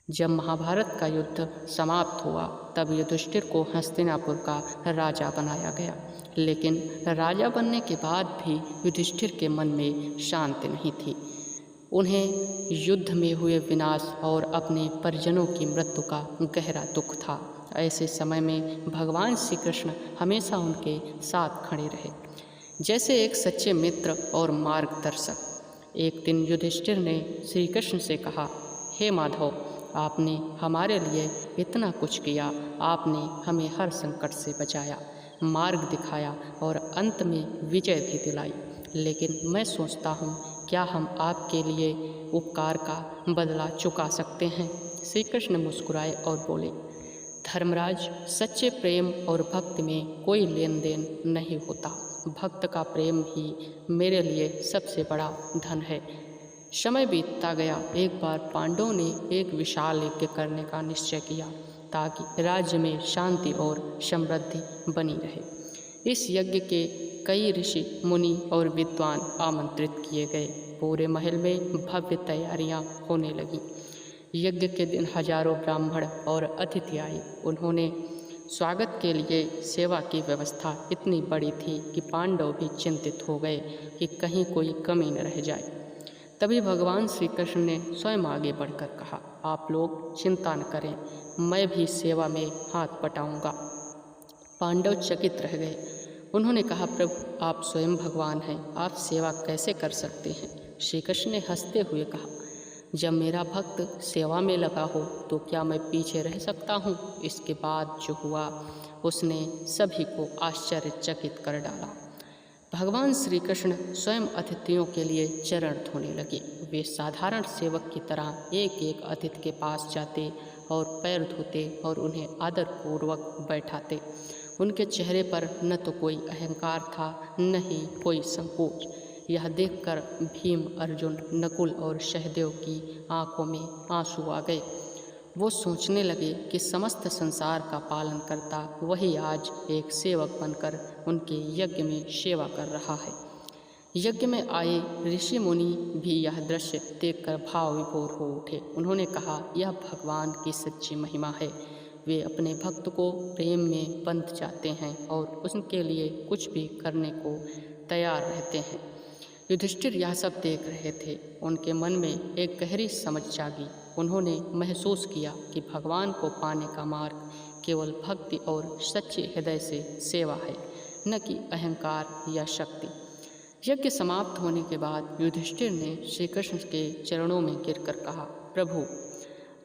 जब महाभारत का युद्ध समाप्त हुआ तब युधिष्ठिर को हस्तिनापुर का राजा बनाया गया। लेकिन राजा बनने के बाद भी युधिष्ठिर के मन में शांति नहीं थी। उन्हें युद्ध में हुए विनाश और अपने परिजनों की मृत्यु का गहरा दुख था। ऐसे समय में भगवान श्री कृष्ण हमेशा उनके साथ खड़े रहे, जैसे एक सच्चे मित्र और मार्गदर्शक। एक दिन युधिष्ठिर ने श्री कृष्ण से कहा, हे माधव, आपने हमारे लिए इतना कुछ किया। आपने हमें हर संकट से बचाया, मार्ग दिखाया और अंत में विजय भी दिलाई। लेकिन मैं सोचता हूँ, क्या हम आपके लिए उपकार का बदला चुका सकते हैं? श्री कृष्ण मुस्कुराए और बोले, धर्मराज, सच्चे प्रेम और भक्ति में कोई लेन देन नहीं होता। भक्त का प्रेम ही मेरे लिए सबसे बड़ा धन है। समय बीतता गया। एक बार पांडवों ने एक विशाल यज्ञ करने का निश्चय किया ताकि राज्य में शांति और समृद्धि बनी रहे। इस यज्ञ के कई ऋषि, मुनि और विद्वान आमंत्रित किए गए। पूरे महल में भव्य तैयारियां होने लगीं। यज्ञ के दिन हजारों ब्राह्मण और अतिथि आए। उन्होंने स्वागत के लिए सेवा की व्यवस्था इतनी बड़ी थी कि पांडव भी चिंतित हो गए कि कहीं कोई कमी न रह जाए। तभी भगवान श्री कृष्ण ने स्वयं आगे बढ़कर कहा, आप लोग चिंता न करें, मैं भी सेवा में हाथ बटाऊंगा। पांडव चकित रह गए। उन्होंने कहा, प्रभु, आप स्वयं भगवान हैं, आप सेवा कैसे कर सकते हैं? श्री कृष्ण ने हंसते हुए कहा, जब मेरा भक्त सेवा में लगा हो तो क्या मैं पीछे रह सकता हूँ? इसके बाद जो हुआ उसने सभी को आश्चर्यचकित कर डाला। भगवान श्री कृष्ण स्वयं अतिथियों के लिए चरण धोने लगे। वे साधारण सेवक की तरह एक एक अतिथि के पास जाते और पैर धोते और उन्हें आदरपूर्वक बैठाते। उनके चेहरे पर न तो कोई अहंकार था, न ही कोई संकोच। यह देखकर भीम, अर्जुन, नकुल और सहदेव की आंखों में आंसू आ गए। वो सोचने लगे कि समस्त संसार का पालन करता वही आज एक सेवक बनकर उनके यज्ञ में सेवा कर रहा है। यज्ञ में आए ऋषि मुनि भी यह दृश्य देखकर भाव विभोर हो उठे। उन्होंने कहा, यह भगवान की सच्ची महिमा है। वे अपने भक्त को प्रेम में बंध जाते हैं और उनके लिए कुछ भी करने को तैयार रहते हैं। युधिष्ठिर यह सब देख रहे थे। उनके मन में एक गहरी समझ जागी। उन्होंने महसूस किया कि भगवान को पाने का मार्ग केवल भक्ति और सच्चे हृदय से सेवा है, न कि अहंकार या शक्ति। यज्ञ समाप्त होने के बाद युधिष्ठिर ने श्री कृष्ण के चरणों में गिरकर कहा, प्रभु,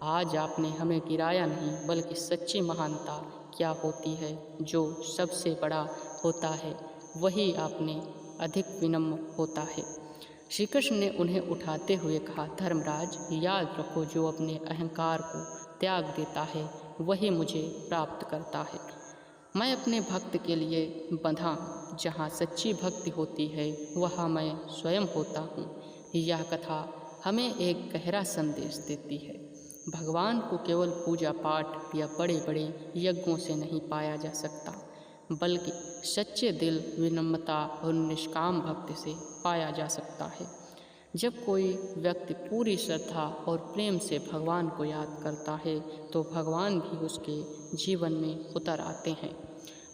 आज आपने हमें गिराया नहीं, बल्कि सच्ची महानता क्या होती है, जो सबसे बड़ा होता है वही आपने अधिक विनम्र होता है। श्री कृष्ण ने उन्हें उठाते हुए कहा, धर्मराज, याद रखो, जो अपने अहंकार को त्याग देता है वही मुझे प्राप्त करता है। मैं अपने भक्त के लिए बंधा, जहाँ सच्ची भक्ति होती है वहाँ मैं स्वयं होता हूँ। यह कथा हमें एक गहरा संदेश देती है। भगवान को केवल पूजा पाठ या बड़े बड़े यज्ञों से नहीं पाया जा सकता, बल्कि सच्चे दिल, विनम्रता और निष्काम भक्ति से पाया जा सकता है। जब कोई व्यक्ति पूरी श्रद्धा और प्रेम से भगवान को याद करता है तो भगवान भी उसके जीवन में उतर आते हैं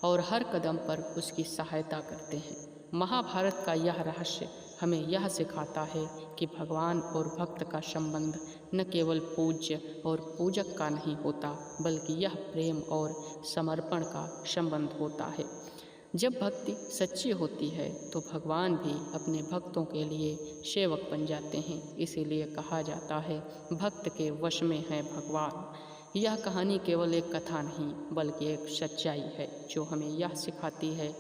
और हर कदम पर उसकी सहायता करते हैं। महाभारत का यह रहस्य हमें यह सिखाता है कि भगवान और भक्त का संबंध न केवल पूज्य और पूजक का नहीं होता, बल्कि यह प्रेम और समर्पण का संबंध होता है। जब भक्ति सच्ची होती है तो भगवान भी अपने भक्तों के लिए सेवक बन जाते हैं। इसीलिए कहा जाता है, भक्त के वश में है भगवान। यह कहानी केवल एक कथा नहीं, बल्कि एक सच्चाई है जो हमें यह सिखाती है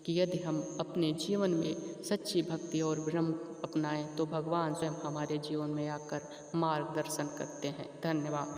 कि यदि हम अपने जीवन में सच्ची भक्ति और विनम्र अपनाएं तो भगवान स्वयं हमारे जीवन में आकर मार्गदर्शन करते हैं। धन्यवाद।